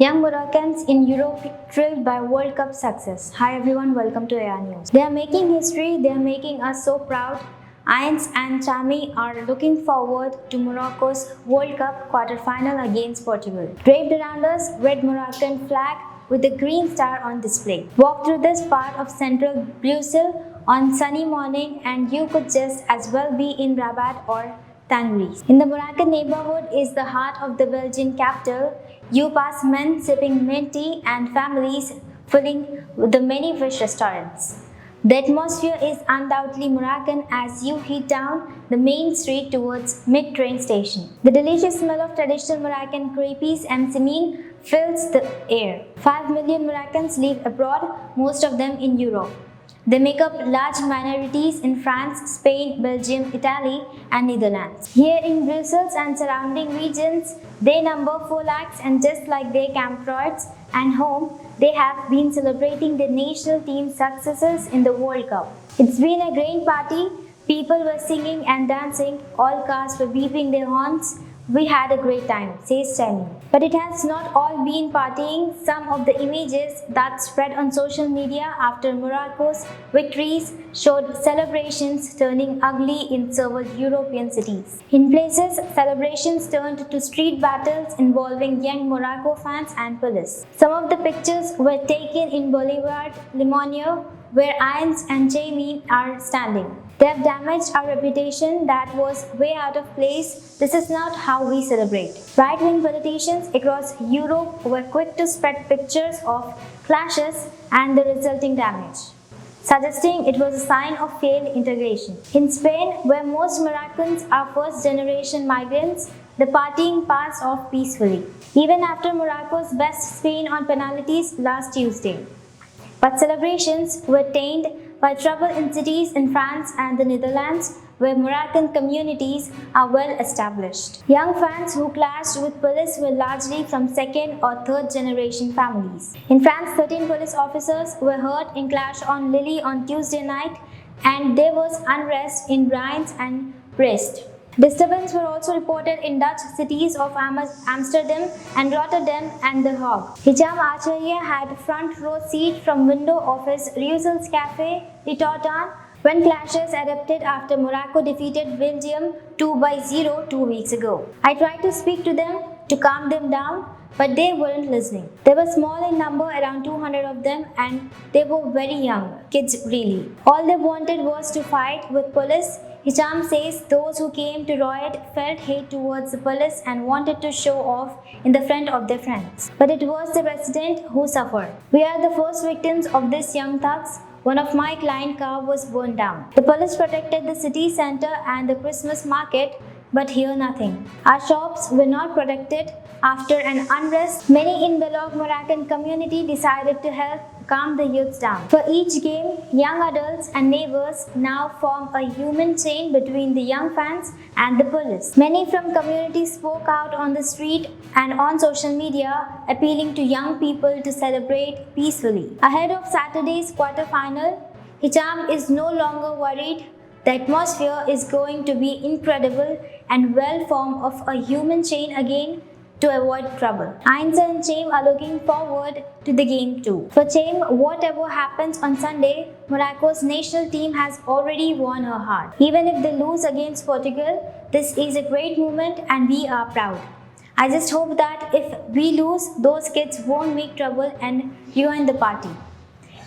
Young Moroccans in Europe thrilled by World Cup success. Hi everyone, welcome to AR News. They are making history, they are making us so proud. Ains and Chaimae are looking forward to Morocco's World Cup quarter-final against Portugal. Draped around us, red Moroccan flag with the green star on display. Walk through this part of central Brussels on sunny morning and you could just as well be in Rabat or Tangier. In the Moroccan neighborhood is the heart of the Belgian capital. You pass men sipping mint tea and families filling the many fish restaurants. The atmosphere is undoubtedly Moroccan as you head down the main street towards mid-train station. The delicious smell of traditional Moroccan crepes and semine fills the air. 5 million Moroccans live abroad, most of them in Europe. They make up large minorities in France, Spain, Belgium, Italy and Netherlands. Here in Brussels and surrounding regions, they number 4 lakhs and just like their compatriots and home, they have been celebrating their national team's successes in the World Cup. It's been a great party. People were singing and dancing. All cars were beeping their horns. We had a great time, says Chaimae. But it has not all been partying. Some of the images that spread on social media after Morocco's victories showed celebrations turning ugly in several European cities. In places, celebrations turned to street battles involving young Morocco fans and police. Some of the pictures were taken in Boulevard Limonier, where Ains and Chaimae are standing. They have damaged our reputation that was way out of place. This is not how we celebrate. Right-wing politicians across Europe were quick to spread pictures of clashes and the resulting damage, suggesting it was a sign of failed integration. In Spain, where most Moroccans are first-generation migrants, the partying passed off peacefully, even after Morocco's best Spain on penalties last Tuesday. But celebrations were tainted by trouble in cities in France and the Netherlands, where Moroccan communities are well established. Young fans who clashed with police were largely from second or third generation families. In France, 13 police officers were hurt in clash on Lille on Tuesday night, and there was unrest in Reims and Brest. Disturbances were also reported in Dutch cities of Amsterdam and Rotterdam and The Hague. Hichem had front row seat from window of his Brussels cafe, Le Tortan, when clashes erupted after Morocco defeated Belgium 2-0 2 weeks ago. I tried to speak to them to calm them down, but they weren't listening. They were small in number, around 200 of them, and they were very young, kids really. All they wanted was to fight with police. Hichem says those who came to riot felt hate towards the police and wanted to show off in the front of their friends. But it was the resident who suffered. We are the first victims of these young thugs. One of my client's car was burned down. The police protected the city center and the Christmas market, but here nothing. Our shops were not protected. After an unrest, many in Belog Moroccan community decided to help calm the youths down. For each game, young adults and neighbors now form a human chain between the young fans and the police. Many from communities spoke out on the street and on social media, appealing to young people to celebrate peacefully. Ahead of Saturday's quarter-final, Hichem is no longer worried. The atmosphere is going to be incredible and well formed of a human chain again to avoid trouble. Ains and Chaimae are looking forward to the game too. For Chaimae, whatever happens on Sunday, Morocco's national team has already won her heart. Even if they lose against Portugal, this is a great moment and we are proud. I just hope that if we lose, those kids won't make trouble and ruin the party.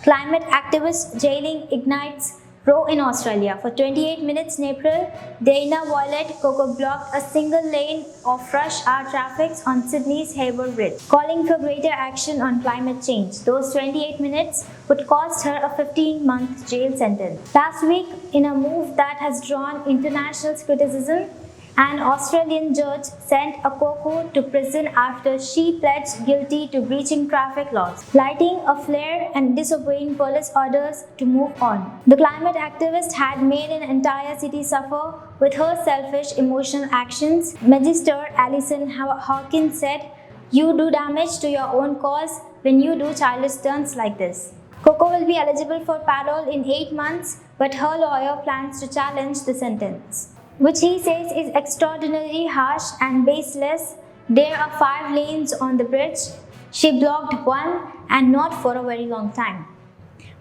Climate activist jailing ignites row in Australia. For 28 minutes in April, Diana Violet Coco blocked a single lane of rush hour traffic on Sydney's Harbour Bridge, calling for greater action on climate change. Those 28 minutes would cost her a 15-month jail sentence. Last week, in a move that has drawn international criticism, an Australian judge sent a Coco to prison after she pledged guilty to breaching traffic laws, lighting a flare and disobeying police orders to move on. The climate activist had made an entire city suffer with her selfish emotional actions. Magister Alison Hawkins said, "You do damage to your own cause when you do childish stunts like this." Coco will be eligible for parole in 8 months, but her lawyer plans to challenge the sentence, which he says is extraordinarily harsh and baseless. There are 5 lanes on the bridge. She blocked one and not for a very long time.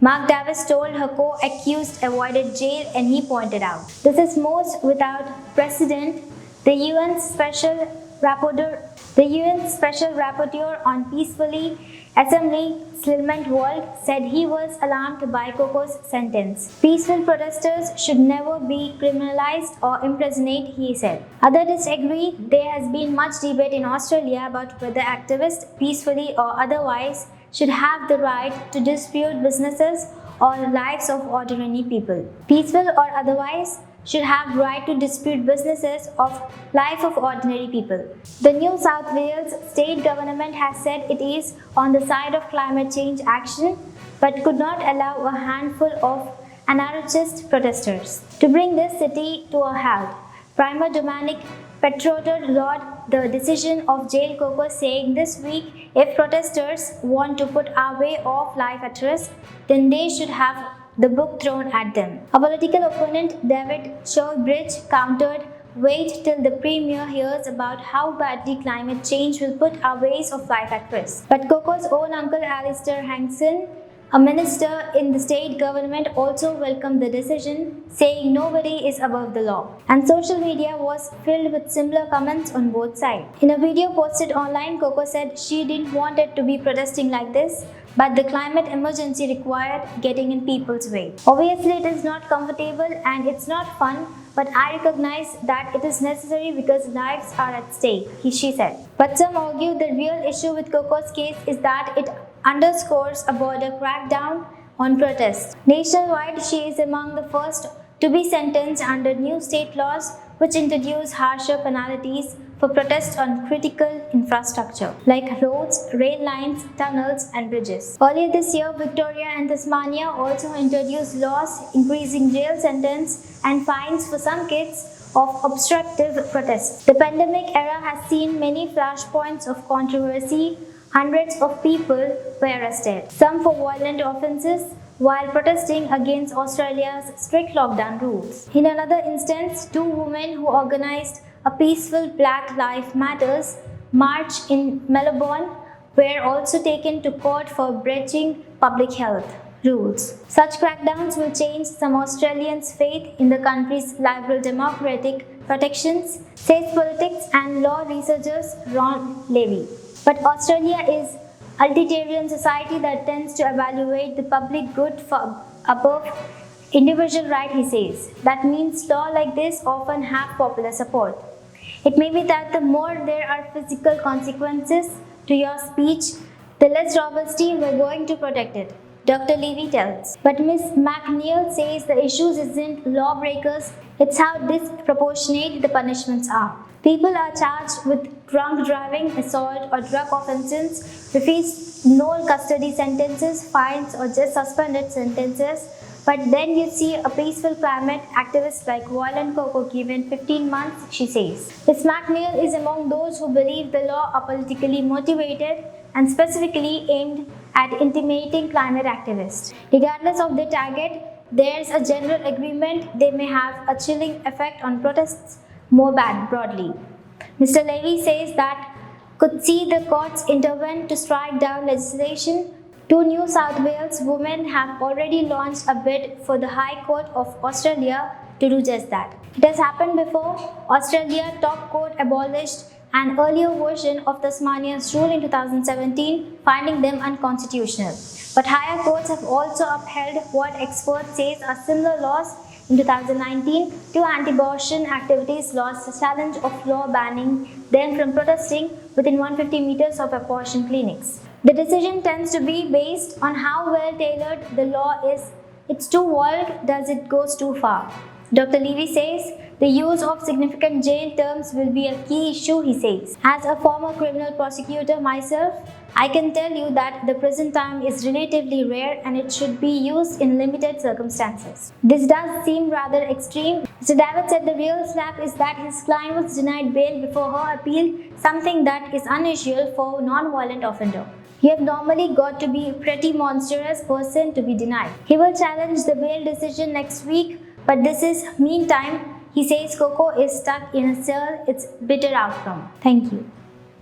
Mark Davis told her co-accused avoided jail and he pointed out, "This is most without precedent." The UN's special rapporteur on peacefully assembly, Clement Wald, said he was alarmed by Coco's sentence. "Peaceful protesters should never be criminalized or imprisoned," he said. Others disagree. There has been much debate in Australia about whether activists, peacefully or otherwise, should have the right to dispute businesses or lives of ordinary people. Peaceful or otherwise should have right to dispute businesses of life of ordinary people. The New South Wales state government has said it is on the side of climate change action but could not allow a handful of anarchist protesters to bring this city to a halt. Premier Dominic Petrotter lauded the decision of jail Coco, saying this week, "If protesters want to put our way of life at risk, then they should have the book thrown at them." A political opponent, David Showbridge, countered, "Wait till the Premier hears about how badly climate change will put our ways of life at risk." But Coco's own uncle Alistair Hankson, a minister in the state government, also welcomed the decision, saying nobody is above the law. And social media was filled with similar comments on both sides. In a video posted online, Coco said she didn't want it to be protesting like this, but the climate emergency required getting in people's way. "Obviously, it is not comfortable and it's not fun, but I recognize that it is necessary because lives are at stake," she said. But some argue the real issue with Coco's case is that it underscores a border crackdown on protests. Nationwide, she is among the first to be sentenced under new state laws which introduce harsher penalties for protests on critical infrastructure like roads, rail lines, tunnels, and bridges. Earlier this year, Victoria and Tasmania also introduced laws increasing jail sentence and fines for some kids of obstructive protests. The pandemic era has seen many flashpoints of controversy. Hundreds of people were arrested, some for violent offences, while protesting against Australia's strict lockdown rules. In another instance, two women who organised a peaceful Black Lives Matters march in Melbourne were also taken to court for breaching public health rules. Such crackdowns will change some Australians' faith in the country's liberal democratic protections, says politics and law researcher Ron Levy. But Australia is a utilitarian society that tends to evaluate the public good above individual right, he says. That means laws like this often have popular support. It may be that the more there are physical consequences to your speech, the less robustly we're going to protect it, Dr. Levy tells. But Ms. McNeil says the issue isn't lawbreakers, it's how disproportionate the punishments are. People are charged with drunk driving, assault, or drug offences, refuse no custody sentences, fines, or just suspended sentences. But then you see a peaceful climate activist like Violent Coco given 15 months, she says. Ms. McNeil is among those who believe the law are politically motivated and specifically aimed at intimidating climate activists. Regardless of their target, there's a general agreement they may have a chilling effect on protests more broadly. Mr. Levy says that could see the courts intervene to strike down legislation. Two New South Wales women have already launched a bid for the High Court of Australia to do just that. It has happened before. Australia top court abolished an earlier version of Tasmania's rule in 2017, finding them unconstitutional. But higher courts have also upheld what experts say are similar laws. In 2019, two anti-abortion activities lost the challenge of law banning them from protesting within 150 meters of abortion clinics. The decision tends to be based on how well tailored the law is. It's too vague, does it go too far? Dr. Levy says the use of significant jail terms will be a key issue, he says. As a former criminal prosecutor myself, I can tell you that the prison time is relatively rare and it should be used in limited circumstances. This does seem rather extreme. Mr. David said the real slap is that his client was denied bail before her appeal, something that is unusual for a non-violent offender. You have normally got to be a pretty monstrous person to be denied. He will challenge the bail decision next week, but this is meantime, he says Coco is stuck in a cell, it's bitter outcome. Thank you.